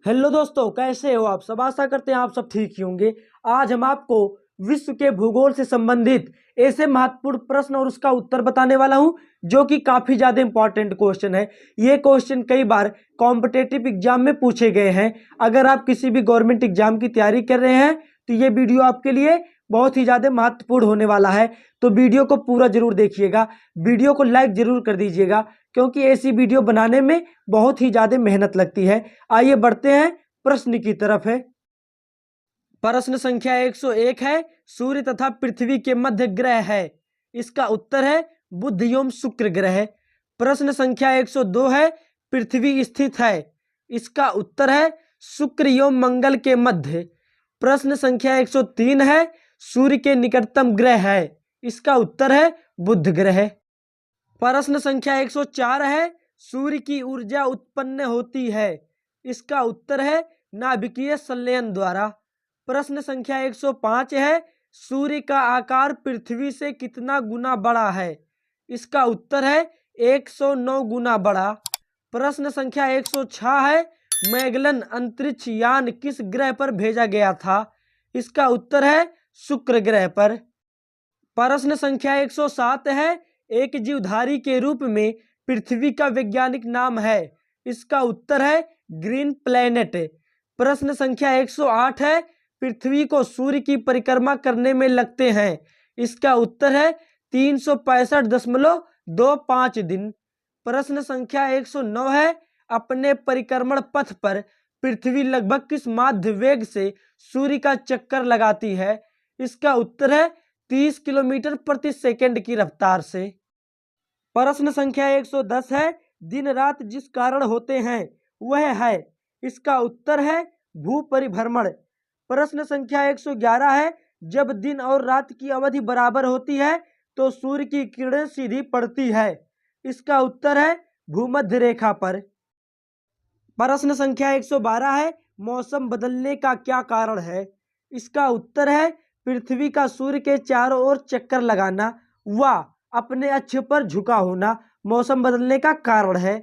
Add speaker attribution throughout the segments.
Speaker 1: Hello दोस्तों, कैसे हो आप सब। आशा करते हैं आप सब ठीक ही होंगे। आज हम आपको विश्व के भूगोल से संबंधित ऐसे महत्वपूर्ण प्रश्न और उसका उत्तर बताने वाला हूं जो कि काफी ज्यादा इंपॉर्टेंट क्वेश्चन है। ये क्वेश्चन कई बार कॉम्पिटेटिव एग्जाम में पूछे गए हैं। अगर आप किसी भी गवर्नमेंट एग्जाम की तैयारी कर रहे हैं तो ये वीडियो आपके लिए बहुत ही ज्यादा महत्वपूर्ण होने वाला है। तो वीडियो को पूरा जरूर देखिएगा, वीडियो को लाइक जरूर कर दीजिएगा, क्योंकि ऐसी वीडियो बनाने में बहुत ही ज्यादा मेहनत लगती है। आइए बढ़ते हैं प्रश्न की तरफ। है प्रश्न संख्या 101 है, सूर्य तथा पृथ्वी के मध्य ग्रह है। इसका उत्तर है बुध एवं शुक्र ग्रह। प्रश्न संख्या 102 है, पृथ्वी स्थित है। इसका उत्तर है शुक्र एवं मंगल के मध्य। प्रश्न संख्या 103 है, सूर्य के निकटतम ग्रह है। इसका उत्तर है बुध ग्रह। प्रश्न संख्या 104 है, सूर्य की ऊर्जा उत्पन्न होती है। इसका उत्तर है नाभिकीय संलयन द्वारा। प्रश्न संख्या 105 है, सूर्य का आकार पृथ्वी से कितना गुना बड़ा है। इसका उत्तर है 109 गुना बड़ा। प्रश्न संख्या 106 है, मैगलन अंतरिक्ष यान किस ग्रह पर भेजा गया था। इसका उत्तर है शुक्र ग्रह पर। प्रश्न संख्या 107 है, एक जीवधारी के रूप में पृथ्वी का वैज्ञानिक नाम है। इसका उत्तर है ग्रीन प्लैनेट। प्रश्न संख्या 108 है, पृथ्वी को सूर्य की परिक्रमा करने में लगते हैं। इसका उत्तर है 365.25 दिन। प्रश्न संख्या 109 है, अपने परिक्रमण पथ पर पृथ्वी लगभग किस माध्य वेग से सूर्य का चक्कर लगाती है। इसका उत्तर है 30 किलोमीटर प्रति सेकंड की रफ्तार से। प्रश्न संख्या 110 है, दिन रात जिस कारण होते हैं वह है। इसका उत्तर है भू परिभ्रमण। प्रश्न संख्या 111 है, जब दिन और रात की अवधि बराबर होती है तो सूर्य की किरणें सीधी पड़ती है। इसका उत्तर है भूमध्य रेखा पर। प्रश्न संख्या 112 है, मौसम बदलने का क्या कारण है। इसका उत्तर है पृथ्वी का सूर्य के चारों ओर चक्कर लगाना व अपने अक्ष पर झुका होना मौसम बदलने का कारण है।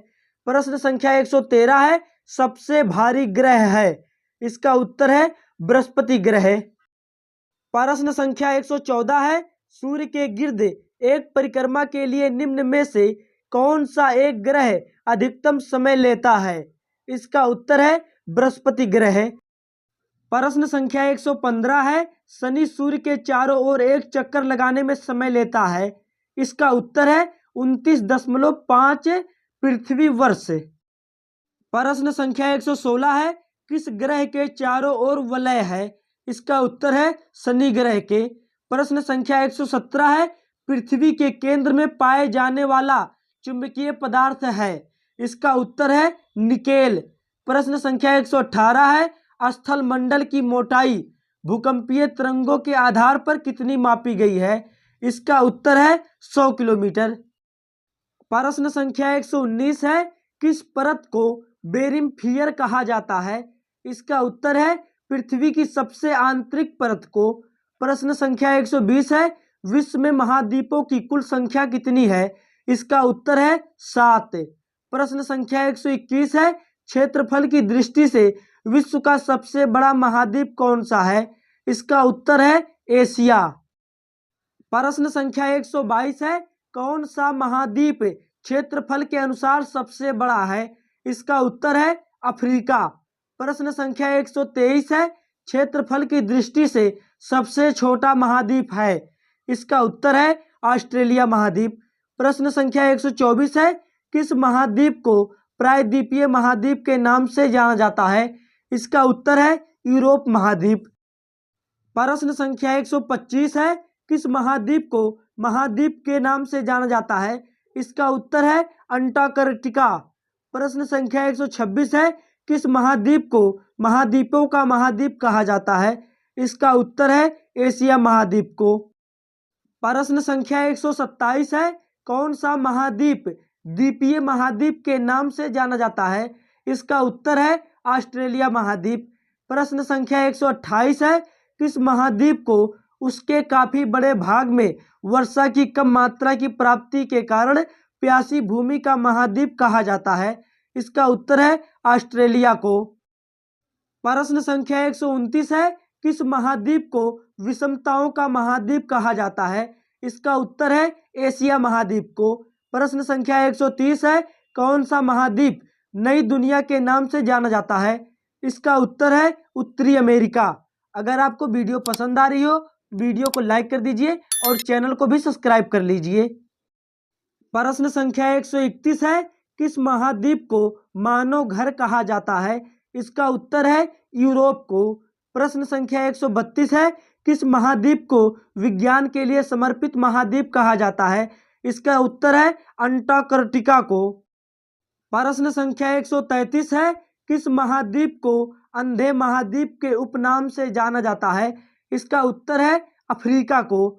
Speaker 1: प्रश्न संख्या 113 है, सबसे भारी ग्रह है। इसका उत्तर है बृहस्पति ग्रह। प्रश्न संख्या 114 है, सूर्य के गिर्द एक परिक्रमा के लिए निम्न में से कौन सा एक ग्रह अधिकतम समय लेता है। इसका उत्तर है बृहस्पति ग्रह। प्रश्न संख्या 115 है, शनि सूर्य के चारों ओर एक चक्कर लगाने में समय लेता है। इसका उत्तर है 29.5 पृथ्वी वर्ष। प्रश्न संख्या 116 है, किस ग्रह के चारों ओर वलय है। इसका उत्तर है शनि ग्रह के। प्रश्न संख्या 117 है, पृथ्वी के केंद्र में पाए जाने वाला चुंबकीय पदार्थ है। इसका उत्तर है निकेल। प्रश्न संख्या 118 है, स्थल मंडल की मोटाई भूकंपीय तरंगों के आधार पर कितनी मापी गई है। इसका उत्तर है 100 किलोमीटर। प्रश्न संख्या 119 है, किस परत को बेरिमफियर कहा जाता है। इसका उत्तर है पृथ्वी की सबसे आंतरिक परत को। प्रश्न संख्या 120 है, विश्व में महाद्वीपों की कुल संख्या कितनी है। इसका उत्तर है 7। प्रश्न संख्या 121 है, क्षेत्रफल की दृष्टि से विश्व का सबसे बड़ा महाद्वीप कौन सा है। इसका उत्तर है एशिया। प्रश्न संख्या 122 है, कौन सा महाद्वीप क्षेत्रफल के अनुसार सबसे बड़ा है। इसका उत्तर है अफ्रीका। प्रश्न संख्या 123 है, क्षेत्रफल की दृष्टि से सबसे छोटा महाद्वीप है। इसका उत्तर है ऑस्ट्रेलिया महाद्वीप। प्रश्न संख्या 124 है, किस महाद्वीप को प्रायद्वीपीय महाद्वीप के नाम से जाना जाता है। इसका उत्तर है यूरोप महाद्वीप। प्रश्न संख्या 125 है, किस महाद्वीप को महाद्वीप के नाम से जाना जाता है। इसका उत्तर है अंटार्कटिका। प्रश्न संख्या 126 है, किस महाद्वीप को महाद्वीपों का महाद्वीप कहा जाता है। इसका उत्तर है एशिया महाद्वीप को। प्रश्न संख्या 127 है, कौन सा महाद्वीप द्वीपीय महाद्वीप के नाम से जाना जाता है। इसका उत्तर है ऑस्ट्रेलिया महाद्वीप। प्रश्न संख्या 128 है, किस महाद्वीप को उसके काफी बड़े भाग में वर्षा की कम मात्रा की प्राप्ति के कारण प्यासी भूमि का महाद्वीप कहा जाता है। इसका उत्तर है ऑस्ट्रेलिया को। प्रश्न संख्या 129 है, किस महाद्वीप को विषमताओं का महाद्वीप कहा जाता है? इसका उत्तर है एशिया महाद्वीप को। प्रश्न संख्या 130 है, कौन सा महाद्वीप नई दुनिया के नाम से जाना जाता है? इसका उत्तर है उत्तरी अमेरिका। अगर आपको वीडियो पसंद आ रही हो, वीडियो को लाइक कर दीजिए और चैनल को भी सब्सक्राइब कर लीजिए। प्रश्न संख्या 131 है, किस महाद्वीप को मानव घर कहा जाता है? इसका उत्तर है यूरोप को। प्रश्न संख्या 132 है, किस महाद्वीप को विज्ञान के लिए समर्पित महाद्वीप कहा जाता है? इसका उत्तर है अंटार्कटिका को। प्रश्न संख्या 133 है, किस महाद्वीप को अंधे महाद्वीप के उपनाम से जाना जाता है? इसका उत्तर है अफ्रीका को।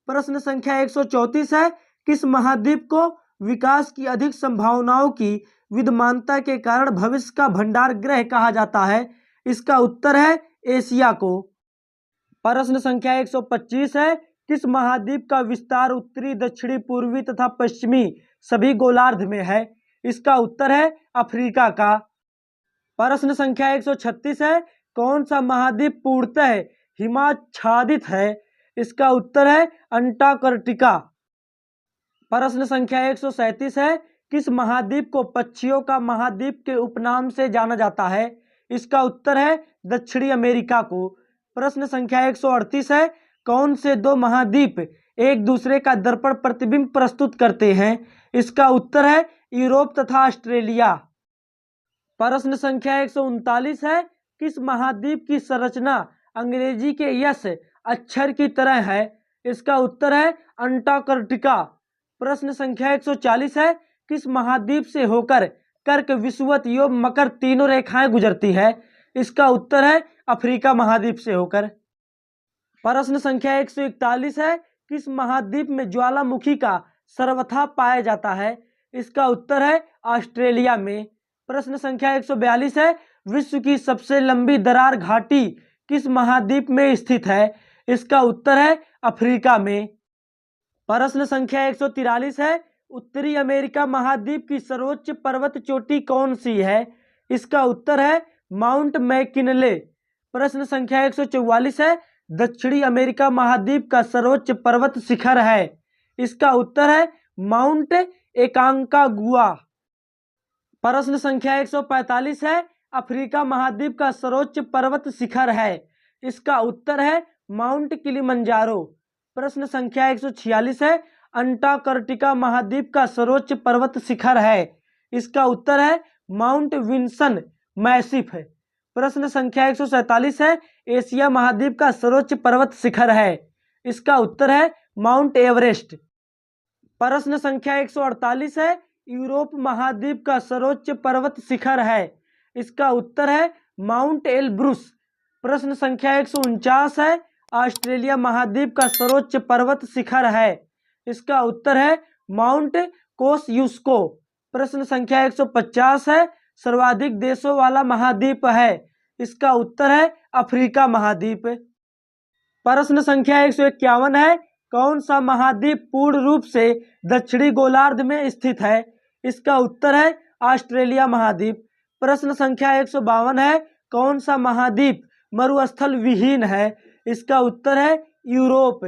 Speaker 1: प्रश्न संख्या 134 है, किस महाद्वीप को विकास की अधिक संभावनाओं की विद्यमानता के कारण भविष्य का भंडार गृह कहा जाता है? इसका उत्तर है एशिया को। प्रश्न संख्या 125 है, किस महाद्वीप का विस्तार उत्तरी, दक्षिणी, पूर्वी तथा पश्चिमी सभी गोलार्ध में है? इसका उत्तर है अफ्रीका का। प्रश्न संख्या 136 है, कौन सा महाद्वीप पूर्णतः हिमाच्छादित है? इसका उत्तर है अंटार्कटिका। प्रश्न संख्या 137 है, किस महाद्वीप को पक्षियों का महाद्वीप के उपनाम से जाना जाता है? इसका उत्तर है दक्षिणी अमेरिका को। प्रश्न संख्या 138 है, कौन से दो महाद्वीप एक दूसरे का दर्पण प्रतिबिंब प्रस्तुत करते हैं? इसका उत्तर है यूरोप तथा ऑस्ट्रेलिया। प्रश्न संख्या 139 है, किस महाद्वीप की संरचना अंग्रेजी के यस अक्षर की तरह है? इसका उत्तर है अंटार्कटिका। प्रश्न संख्या 140 है, किस महाद्वीप से होकर कर्क, विषुवत, योग, मकर तीनों रेखाएं गुजरती है? इसका उत्तर है अफ्रीका महाद्वीप से होकर। प्रश्न संख्या 141 है, किस महाद्वीप में ज्वालामुखी का सर्वथा पाया जाता है? इसका उत्तर है ऑस्ट्रेलिया में। प्रश्न संख्या 142 है, विश्व की सबसे लंबी दरार घाटी किस महाद्वीप में स्थित है? इसका उत्तर है अफ्रीका में। प्रश्न संख्या 143 है, उत्तरी अमेरिका महाद्वीप की सर्वोच्च पर्वत चोटी कौन सी है? इसका उत्तर है माउंट मैकिनले। प्रश्न संख्या 144 है, दक्षिणी अमेरिका महाद्वीप का सर्वोच्च पर्वत शिखर है? इसका उत्तर है माउंट एकांकागुआ। प्रश्न संख्या 145 है, अफ्रीका महाद्वीप का सर्वोच्च पर्वत शिखर है? इसका उत्तर है माउंट किलिमंजारो। प्रश्न संख्या 146 है, अंटार्कटिका महाद्वीप का सर्वोच्च पर्वत शिखर है? इसका उत्तर है माउंट विल्सन मैसिफ है। प्रश्न संख्या 147 है, एशिया महाद्वीप का सर्वोच्च पर्वत शिखर है? इसका उत्तर है माउंट एवरेस्ट। प्रश्न संख्या 148 है, यूरोप महाद्वीप का सर्वोच्च पर्वत शिखर है? इसका उत्तर है माउंट एलब्रुस। प्रश्न संख्या 149 है, ऑस्ट्रेलिया महाद्वीप का सर्वोच्च पर्वत शिखर है? इसका उत्तर है माउंट कोस्युस्को। प्रश्न संख्या 150 है, सर्वाधिक देशों वाला महाद्वीप है? इसका उत्तर है अफ्रीका महाद्वीप। प्रश्न संख्या 151 है, कौन सा महाद्वीप पूर्ण रूप से दक्षिणी गोलार्ध में स्थित है? इसका उत्तर है ऑस्ट्रेलिया महाद्वीप। प्रश्न संख्या 152 है, कौन सा महाद्वीप मरुस्थल विहीन है? इसका उत्तर है यूरोप।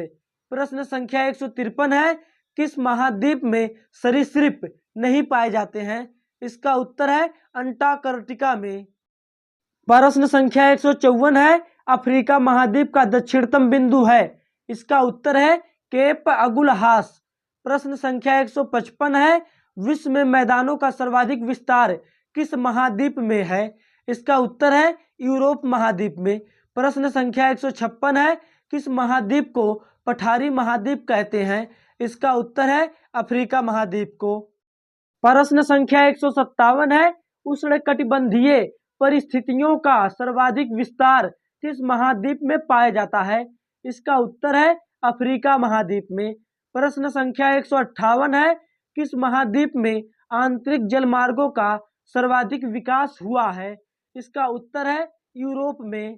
Speaker 1: प्रश्न संख्या 153 है, किस महाद्वीप में सरीसृप नहीं पाए जाते हैं? इसका उत्तर है अंटार्कटिका में। प्रश्न संख्या 154 है, अफ्रीका महाद्वीप का दक्षिणतम बिंदु है? इसका उत्तर है केप अगुलहास। प्रश्न संख्या 155 है, विश्व में मैदानों का सर्वाधिक विस्तार किस महाद्वीप में है? इसका उत्तर है यूरोप महाद्वीप में। प्रश्न संख्या 156 है, किस महाद्वीप को पठारी महाद्वीप कहते हैं? इसका उत्तर है अफ्रीका महाद्वीप को। प्रश्न संख्या 157 है, उष्णकटिबंधीय परिस्थितियों का सर्वाधिक विस्तार किस महाद्वीप में पाया जाता है? इसका उत्तर है अफ्रीका महाद्वीप में। प्रश्न संख्या 158 है, किस महाद्वीप में आंतरिक जलमार्गों का सर्वाधिक विकास हुआ है? इसका उत्तर है यूरोप में।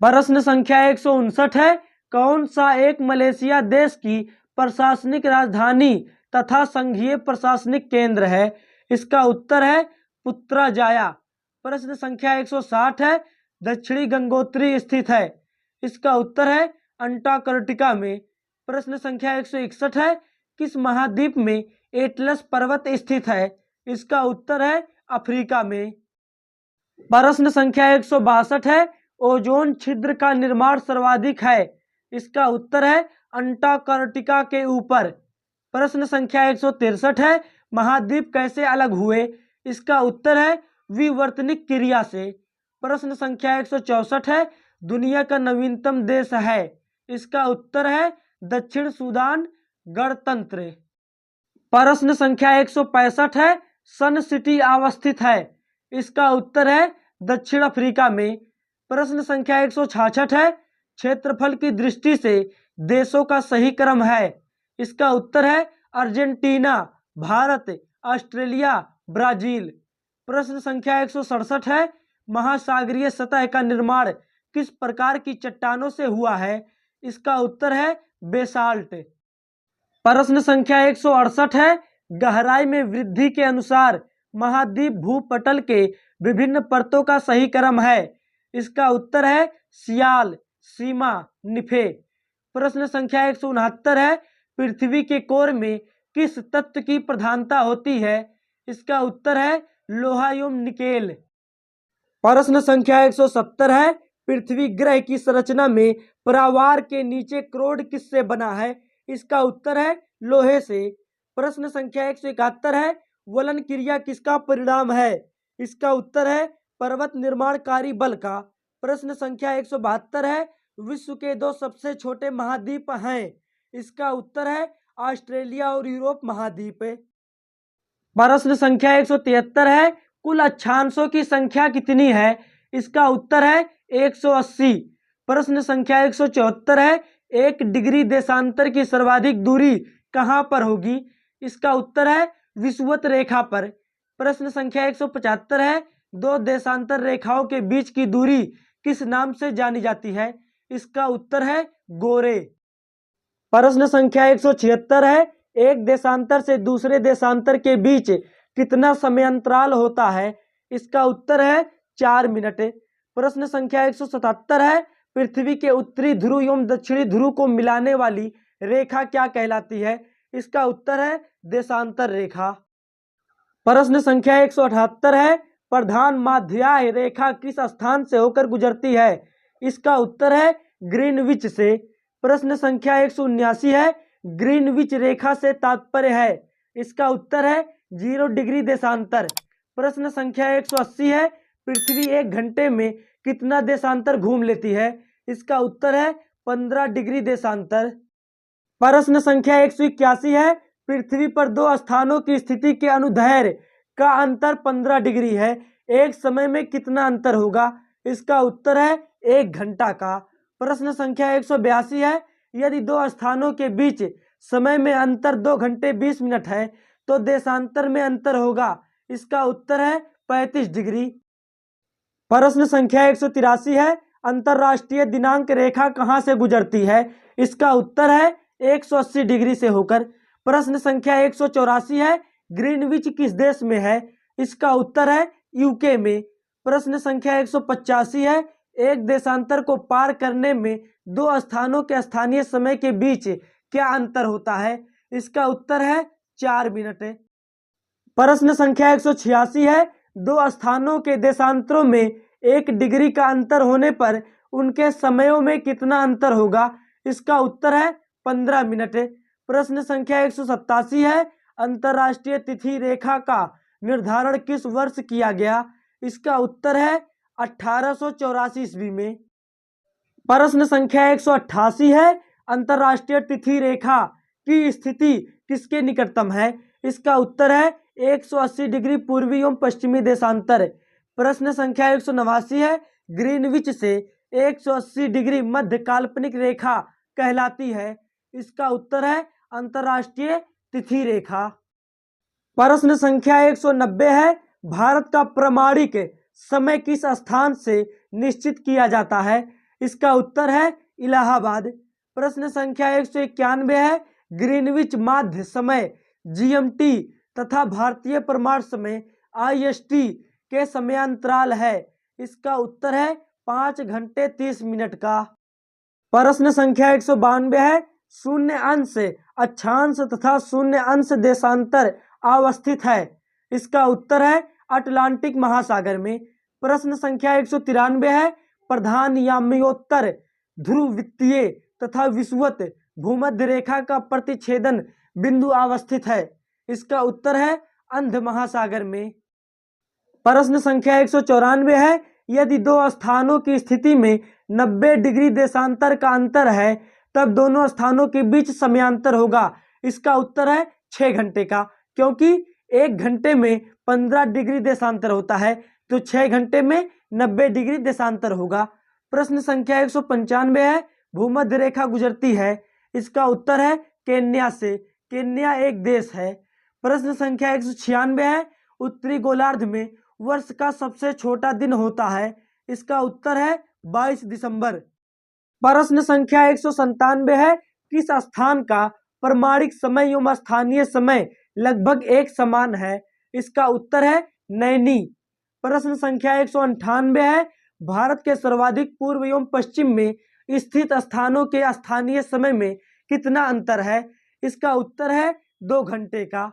Speaker 1: प्रश्न संख्या 159 है, कौन सा एक मलेशिया देश की प्रशासनिक राजधानी तथा संघीय प्रशासनिक केंद्र है? इसका उत्तर है पुत्रजाया। प्रश्न संख्या 160 है, दक्षिणी गंगोत्री स्थित है? इसका उत्तर है अंटार्कटिका में। प्रश्न संख्या 161 है, किस महाद्वीप में एटलस पर्वत स्थित है? इसका उत्तर है अफ्रीका में। प्रश्न संख्या 162 है, ओजोन छिद्र का निर्माण सर्वाधिक है? इसका उत्तर है अंटार्कटिका के ऊपर। प्रश्न संख्या 163 है, महाद्वीप कैसे अलग हुए? इसका उत्तर है विवर्तनिक क्रिया से। प्रश्न संख्या 164 है, दुनिया का नवीनतम देश है? इसका उत्तर है दक्षिण सूडान गणतंत्र। प्रश्न संख्या 165 है, सन सिटी अवस्थित है? इसका उत्तर है दक्षिण अफ्रीका में। प्रश्न संख्या 166 है, क्षेत्रफल की दृष्टि से देशों का सही क्रम है? इसका उत्तर है अर्जेंटीना, भारत, ऑस्ट्रेलिया, ब्राजील। प्रश्न संख्या 167 है, महासागरीय सतह का निर्माण किस प्रकार की चट्टानों से हुआ है? इसका उत्तर है बेसाल्ट। प्रश्न संख्या 168 है, गहराई में वृद्धि के अनुसार महाद्वीप भूपटल के विभिन्न परतों का सही क्रम है? इसका उत्तर है सियाल, सीमा, निफे। प्रश्न संख्या 169 है, पृथ्वी के कोर में किस तत्व की प्रधानता होती है? इसका उत्तर है लोहा एवं निकेल। प्रश्न संख्या 170 है, पृथ्वी ग्रह की संरचना में परावार के नीचे क्रोड किससे बना है? इसका उत्तर है लोहे से। प्रश्न संख्या 171 है, वलन क्रिया किसका परिणाम है? इसका उत्तर है पर्वत निर्माणकारी बल का। प्रश्न संख्या 172 है, विश्व के दो सबसे छोटे महाद्वीप हैं? इसका उत्तर है ऑस्ट्रेलिया और यूरोप महाद्वीप। प्रश्न संख्या 173 है, कुल अक्षांशों की संख्या कितनी है? इसका उत्तर है 180। प्रश्न संख्या 174 है, 1 डिग्री देशांतर की सर्वाधिक दूरी कहां पर होगी? इसका उत्तर है विषुवत रेखा पर। प्रश्न संख्या 175 है, दो देशांतर रेखाओं के बीच की दूरी किस नाम से जानी जाती है? इसका उत्तर है गोरे। प्रश्न संख्या 176 है, एक देशांतर से दूसरे देशांतर के बीच कितना समयांतराल होता है? इसका उत्तर है 4 मिनट। प्रश्न संख्या 177 है, पृथ्वी के उत्तरी ध्रुव एवं दक्षिणी ध्रुव को मिलाने वाली रेखा क्या कहलाती है? इसका उत्तर है देशांतर रेखा। प्रश्न संख्या 178 है, प्रधान माध्याह्य रेखा किस स्थान से होकर गुजरती है? इसका उत्तर है ग्रीनविच से। प्रश्न संख्या 179 है, ग्रीनविच रेखा से तात्पर्य है? इसका उत्तर है 0 डिग्री देशांतर। प्रश्न संख्या 180 है, पृथ्वी 1 घंटे में कितना देशांतर घूम लेती है? इसका उत्तर है 15 डिग्री देशांतर। प्रश्न संख्या 181 है, पृथ्वी पर दो स्थानों की स्थिति के अनुदैर्ध्य का अंतर 15 डिग्री है, एक समय में कितना अंतर होगा? इसका उत्तर है 1 घंटा का। प्रश्न संख्या 182 है, यदि दो स्थानों के बीच समय में अंतर 2 घंटे 20 मिनट है तो देशांतर में अंतर होगा? इसका उत्तर है 35 डिग्री। प्रश्न संख्या 183 है, अंतरराष्ट्रीय दिनांक रेखा कहां से गुजरती है? इसका उत्तर है 180 डिग्री से होकर। प्रश्न संख्या 184 है, ग्रीनविच किस देश में है? इसका उत्तर है यूके में। प्रश्न संख्या 185 है, एक देशांतर को पार करने में दो स्थानों के स्थानीय समय के बीच क्या अंतर होता है? इसका उत्तर है 4 मिनट। प्रश्न संख्या 186 है, दो स्थानों के देशांतरों में 1 डिग्री का अंतर होने पर उनके समयों में कितना अंतर होगा? इसका उत्तर है 15 मिनट। प्रश्न संख्या 187 है, अंतरराष्ट्रीय तिथि रेखा का निर्धारण किस वर्ष किया गया? इसका उत्तर है 1884 ईस्वी में। प्रश्न संख्या 188 है, अंतरराष्ट्रीय तिथि रेखा की स्थिति किसके निकटतम है? इसका उत्तर है 180 डिग्री पूर्वी एवं पश्चिमी देशांतर। प्रश्न संख्या 189 है, ग्रीनविच से 180 डिग्री मध्य काल्पनिक रेखा कहलाती है? इसका उत्तर है अंतरराष्ट्रीय तिथि रेखा। प्रश्न संख्या 190 है, भारत का प्रमाणिक समय किस स्थान से निश्चित किया जाता है? इसका उत्तर है इलाहाबाद। प्रश्न संख्या 191 है, ग्रीनविच माध्य समय जीएमटी तथा भारतीय प्रमाण समय आईएसटी के समयांतराल है? इसका उत्तर है 5 घंटे 30 मिनट का। प्रश्न संख्या 192 है, शून्य अंश अक्षांश तथा शून्य अंश देशांतर अवस्थित है। इसका उत्तर है अटलांटिक महासागर में। प्रश्न संख्या 193 है, प्रधान याम्योत्तर ध्रुववृत्तीय तथा विषुवत भूमध्य रेखा का प्रतिच्छेदन बिंदु अवस्थित है। इसका उत्तर है अंध महासागर में। प्रश्न संख्या 194 है, यदि दो स्थानों की स्थिति में 90 डिग्री देशांतर का अंतर है तब दोनों स्थानों के बीच समयांतर होगा। इसका उत्तर है 6 घंटे का, क्योंकि 1 घंटे में 15 डिग्री देशांतर होता है तो 6 घंटे में 90 डिग्री देशांतर होगा। प्रश्न संख्या 195 है, भूमध्य रेखा गुजरती है। इसका उत्तर है केन्या से। केन्या एक देश है। प्रश्न संख्या 196 है, उत्तरी गोलार्ध में वर्ष का सबसे छोटा दिन होता है। इसका उत्तर है 22 दिसंबर। प्रश्न संख्या 197 है, किस स्थान का प्रमाणिक समय एवं स्थानीय समय लगभग एक समान है। इसका उत्तर है नैनी। प्रश्न संख्या 198 है, भारत के सर्वाधिक पूर्व एवं पश्चिम में स्थित स्थानों के स्थानीय समय में कितना अंतर है। इसका उत्तर है 2 घंटे का।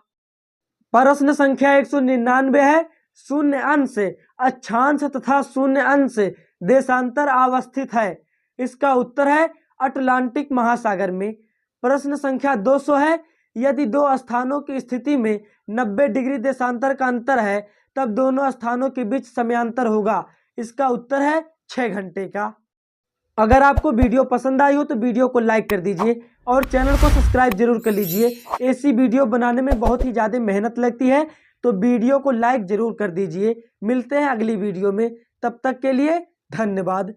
Speaker 1: प्रश्न संख्या 199 है, शून्य अंश अक्षांश तथा शून्य अंश देशांतर अवस्थित है। इसका उत्तर है अटलांटिक महासागर में। प्रश्न संख्या 200 है, यदि दो स्थानों की स्थिति में 90 डिग्री देशांतर का अंतर है तब दोनों स्थानों के बीच समयांतर होगा। इसका उत्तर है 6 घंटे का। अगर आपको वीडियो पसंद आई हो तो वीडियो को लाइक कर दीजिए और चैनल को सब्सक्राइब जरूर कर लीजिए। ऐसी वीडियो बनाने में बहुत ही ज़्यादा मेहनत लगती है, तो वीडियो को लाइक जरूर कर दीजिए। मिलते हैं अगली वीडियो में, तब तक के लिए धन्यवाद।